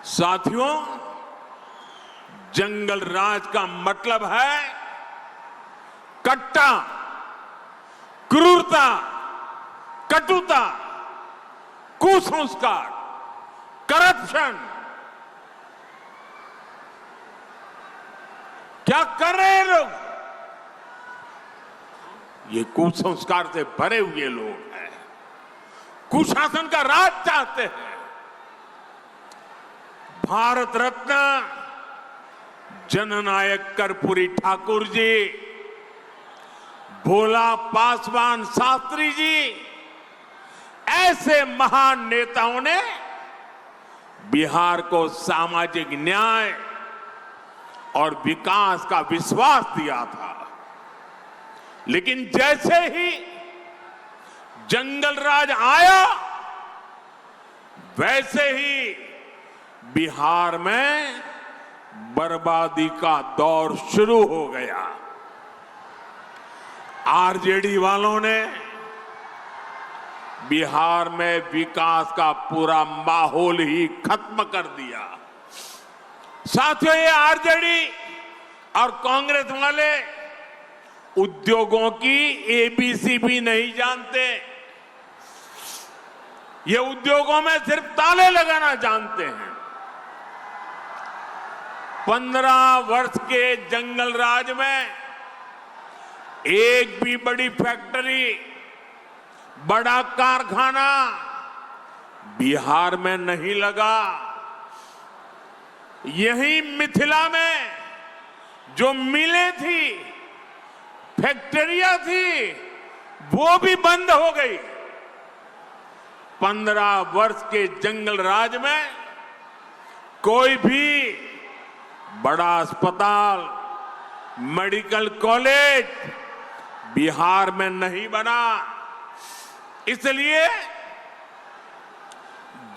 साथियों, जंगल राज का मतलब है कट्टा, क्रूरता, कटुता, कुसंस्कार, करप्शन। क्या कर रहे हैं लोग? ये कुसंस्कार से भरे हुए लोग हैं, कुशासन का राज चाहते हैं। भारत रत्न जननायक कर्पूरी ठाकुर जी, भोला पासवान शास्त्री जी, ऐसे महान नेताओं ने बिहार को सामाजिक न्याय और विकास का विश्वास दिया था। लेकिन जैसे ही जंगल राज आया, वैसे ही बिहार में बर्बादी का दौर शुरू हो गया। आरजेडी वालों ने बिहार में विकास का पूरा माहौल ही खत्म कर दिया। साथियों, ये आरजेडी और कांग्रेस वाले उद्योगों की एबीसी भी नहीं जानते। ये उद्योगों में सिर्फ ताले लगाना जानते हैं। 15 वर्ष के जंगल राज में एक भी बड़ी फैक्ट्री, बड़ा कारखाना बिहार में नहीं लगा। यही मिथिला में जो मिलें थी, फैक्ट्रियां थी, वो भी बंद हो गई। 15 वर्ष के जंगल राज में कोई भी बड़ा अस्पताल, मेडिकल कॉलेज बिहार में नहीं बना। इसलिए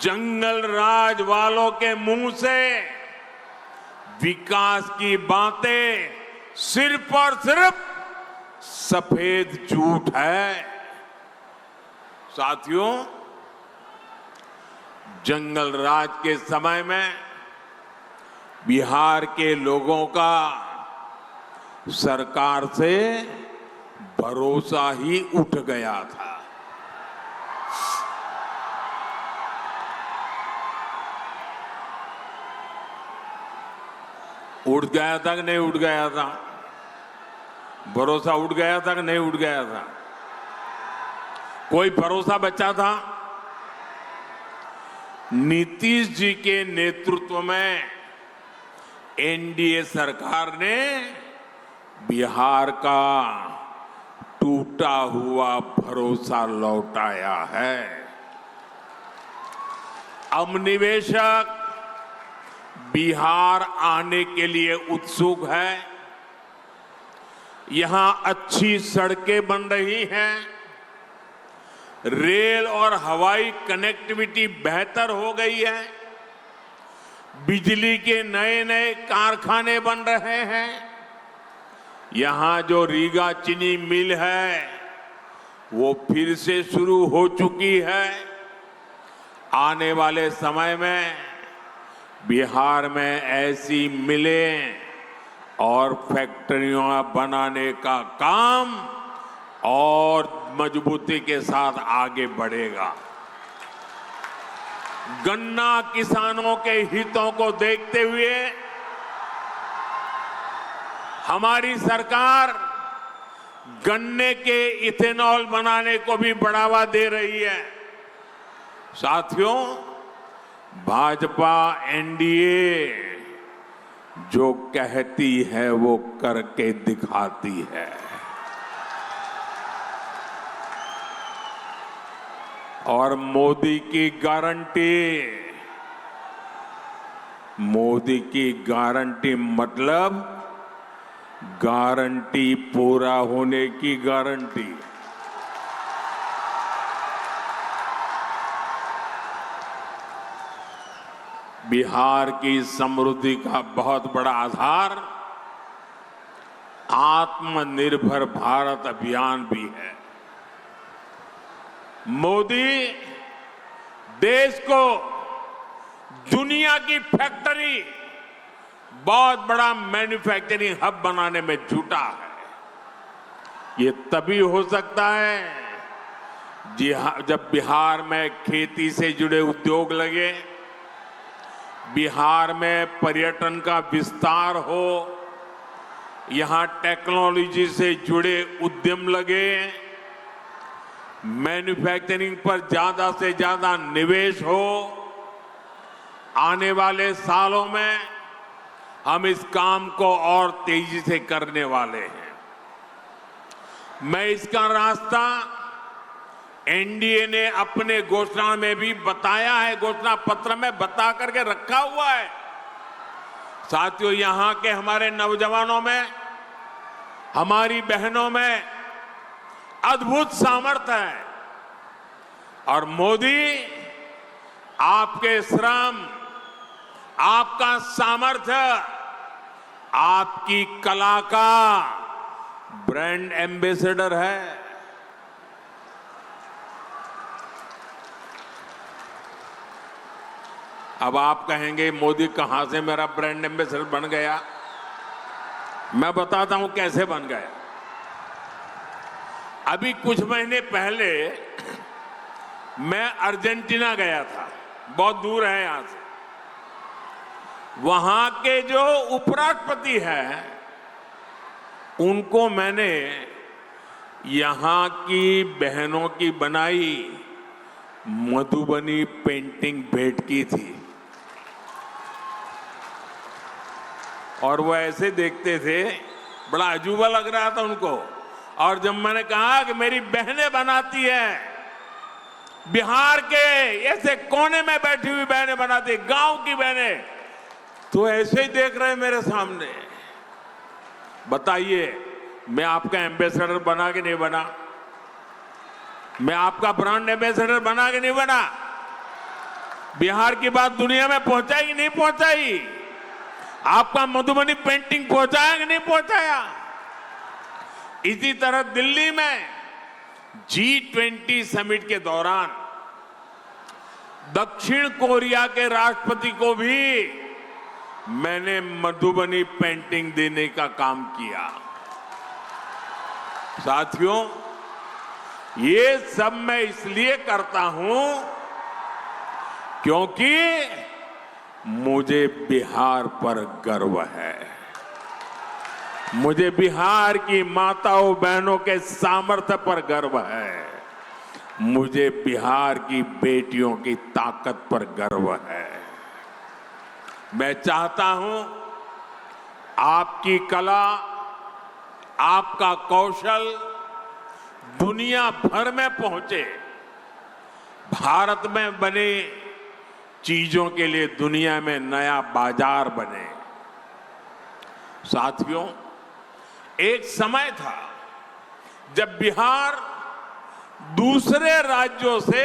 जंगल राज वालों के मुंह से विकास की बातें सिर्फ और सिर्फ सफेद झूठ है। साथियों, जंगल राज के समय में बिहार के लोगों का सरकार से भरोसा ही उठ गया था। उठ गया था कि नहीं उठ गया था? भरोसा उठ गया था कि नहीं उठ गया था? कोई भरोसा बचा था? नीतीश जी के नेतृत्व में एनडीए सरकार ने बिहार का टूटा हुआ भरोसा लौटाया है। अब निवेशक बिहार आने के लिए उत्सुक है। यहां अच्छी सड़कें बन रही हैं, रेल और हवाई कनेक्टिविटी बेहतर हो गई है, बिजली के नए नए कारखाने बन रहे हैं। यहां जो रीगा चीनी मिल है वो फिर से शुरू हो चुकी है। आने वाले समय में बिहार में ऐसी मिलें और फैक्ट्रियां बनाने का काम और मजबूती के साथ आगे बढ़ेगा। गन्ना किसानों के हितों को देखते हुए हमारी सरकार गन्ने के इथेनॉल बनाने को भी बढ़ावा दे रही है। साथियों, भाजपा एनडीए जो कहती है वो करके दिखाती है। और मोदी की गारंटी मतलब गारंटी पूरा होने की गारंटी। बिहार की समृद्धि का बहुत बड़ा आधार आत्मनिर्भर भारत अभियान भी है। मोदी देश को दुनिया की फैक्ट्री बहुत बड़ा मैन्युफैक्चरिंग हब बनाने में जुटा है। ये तभी हो सकता है जब बिहार में खेती से जुड़े उद्योग लगे, बिहार में पर्यटन का विस्तार हो, यहां टेक्नोलॉजी से जुड़े उद्यम लगे, मैन्युफैक्चरिंग पर ज्यादा से ज्यादा निवेश हो। आने वाले सालों में हम इस काम को और तेजी से करने वाले हैं। मैं इसका रास्ता एनडीए ने अपने घोषणा में भी बताया है, घोषणा पत्र में बता करके रखा हुआ है। साथियों, यहां के हमारे नौजवानों में, हमारी बहनों में अद्भुत सामर्थ्य है और मोदी आपके श्रम, आपका सामर्थ्य, आपकी कला का ब्रांड एम्बेसडर है। अब आप कहेंगे मोदी कहां से मेरा ब्रांड एम्बेसडर बन गया? मैं बताता हूं कैसे बन गया। अभी कुछ महीने पहले मैं अर्जेंटीना गया था, बहुत दूर है यहां से। वहां के जो उपराष्ट्रपति हैं, उनको मैंने यहां की बहनों की बनाई मधुबनी पेंटिंग भेंट की थी और वो ऐसे देखते थे, बड़ा अजूबा लग रहा था उनको। और जब मैंने कहा कि मेरी बहनें बनाती हैं, बिहार के ऐसे कोने में बैठी हुई बहनें बनाती, गांव की बहनें, तो ऐसे ही देख रहे मेरे सामने। बताइए, मैं आपका एम्बेसडर बना कि नहीं बना? मैं आपका ब्रांड एम्बेसडर बना कि नहीं बना? बिहार की बात दुनिया में पहुंचाई कि नहीं पहुंचाई? आपका मधुबनी पेंटिंग पहुंचाया कि नहीं पहुंचाया? इसी तरह दिल्ली में G20 समिट के दौरान दक्षिण कोरिया के राष्ट्रपति को भी मैंने मधुबनी पेंटिंग देने का काम किया। साथियों, ये सब मैं इसलिए करता हूं क्योंकि मुझे बिहार पर गर्व है। मुझे बिहार की माताओं बहनों के सामर्थ्य पर गर्व है। मुझे बिहार की बेटियों की ताकत पर गर्व है। मैं चाहता हूं आपकी कला, आपका कौशल दुनिया भर में पहुंचे। भारत में बने चीजों के लिए दुनिया में नया बाजार बने। साथियों, एक समय था जब बिहार दूसरे राज्यों से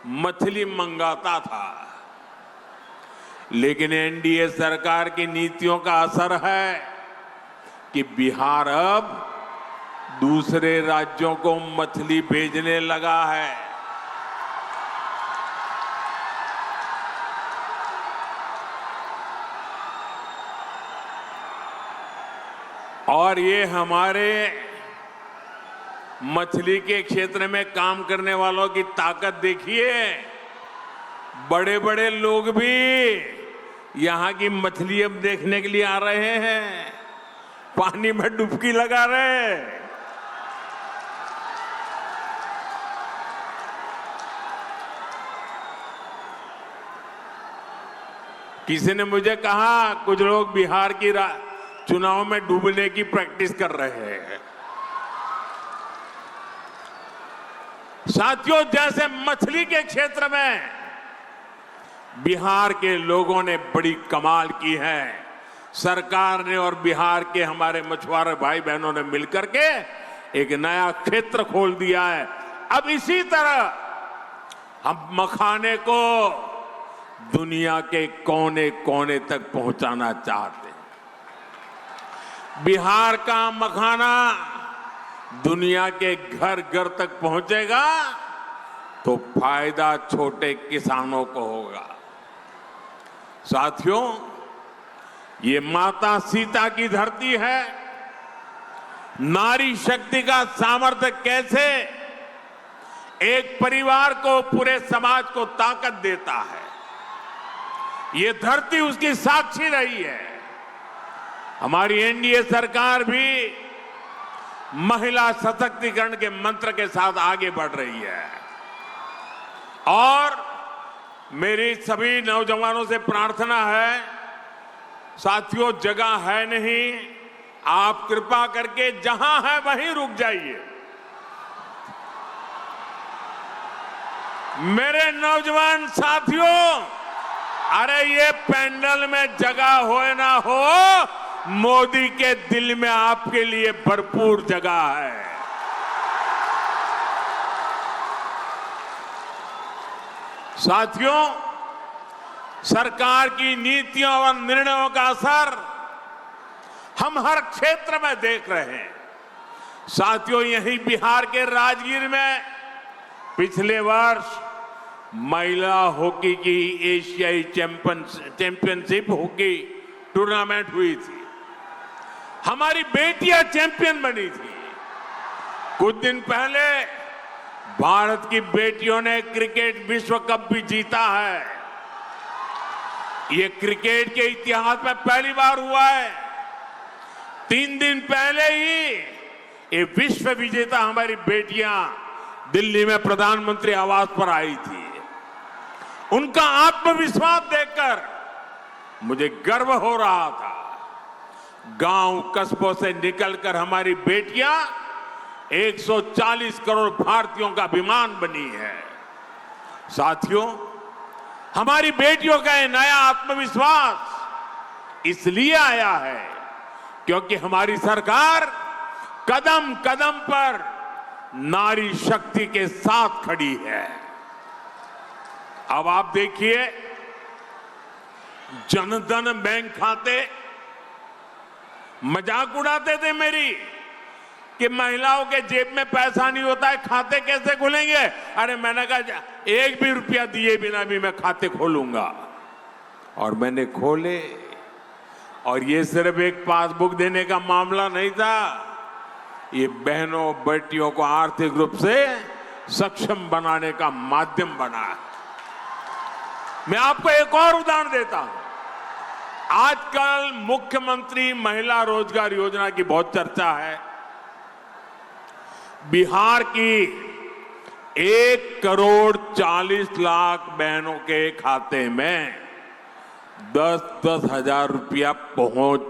मछली मंगाता था, लेकिन एनडीए सरकार की नीतियों का असर है कि बिहार अब दूसरे राज्यों को मछली भेजने लगा है। और ये हमारे मछली के क्षेत्र में काम करने वालों की ताकत देखिए। बड़े बड़े लोग भी यहां की मछली अब देखने के लिए आ रहे हैं, पानी में डुबकी लगा रहे हैं। किसी ने मुझे कहा कुछ लोग बिहार की चुनाव में डूबने की प्रैक्टिस कर रहे हैं। साथियों, जैसे मछली के क्षेत्र में बिहार के लोगों ने बड़ी कमाल की है, सरकार ने और बिहार के हमारे मछुआरे भाई बहनों ने मिलकर के एक नया क्षेत्र खोल दिया है। अब इसी तरह हम मखाने को दुनिया के कोने कोने तक पहुंचाना चाहते हैं। बिहार का मखाना दुनिया के घर घर तक पहुंचेगा तो फायदा छोटे किसानों को होगा। साथियों, ये माता सीता की धरती है। नारी शक्ति का सामर्थ्य कैसे एक परिवार को, पूरे समाज को ताकत देता है, ये धरती उसकी साक्षी रही है। हमारी एनडीए सरकार भी महिला सशक्तिकरण के मंत्र के साथ आगे बढ़ रही है। और मेरी सभी नौजवानों से प्रार्थना है, साथियों, जगह है नहीं, आप कृपा करके जहां है वहीं रुक जाइए। मेरे नौजवान साथियों, अरे ये पैंडल में जगह हो ना हो, मोदी के दिल में आपके लिए भरपूर जगह है। साथियों, सरकार की नीतियों और निर्णयों का असर हम हर क्षेत्र में देख रहे हैं। साथियों, यहीं बिहार के राजगीर में पिछले वर्ष महिला हॉकी की एशियाई चैंपियनशिप हॉकी टूर्नामेंट हुई थी। हमारी बेटियां चैंपियन बनी थी। कुछ दिन पहले भारत की बेटियों ने क्रिकेट विश्व कप भी जीता है। ये क्रिकेट के इतिहास में पहली बार हुआ है। 3 दिन पहले ही ये विश्व विजेता हमारी बेटियां दिल्ली में प्रधानमंत्री आवास पर आई थी। उनका आत्मविश्वास देखकर मुझे गर्व हो रहा था। गांव कस्बों से निकलकर हमारी बेटियां 140 करोड़ भारतीयों का अभिमान बनी है। साथियों, हमारी बेटियों का ये नया आत्मविश्वास इसलिए आया है क्योंकि हमारी सरकार कदम कदम पर नारी शक्ति के साथ खड़ी है। अब आप देखिए, जनधन बैंक खाते, मजाक उड़ाते थे मेरी कि महिलाओं के जेब में पैसा नहीं होता है, खाते कैसे खुलेंगे। अरे मैंने कहा, एक भी रुपया दिए बिना भी मैं खाते खोलूंगा। और मैंने खोले। और ये सिर्फ एक पासबुक देने का मामला नहीं था, ये बहनों बेटियों को आर्थिक रूप से सक्षम बनाने का माध्यम बना है। मैं आपको एक और उदाहरण देता हूं। आजकल मुख्यमंत्री महिला रोजगार योजना की बहुत चर्चा है। बिहार की 1,40,00,000 बहनों के खाते में 10-10 हजार रुपया पहुंच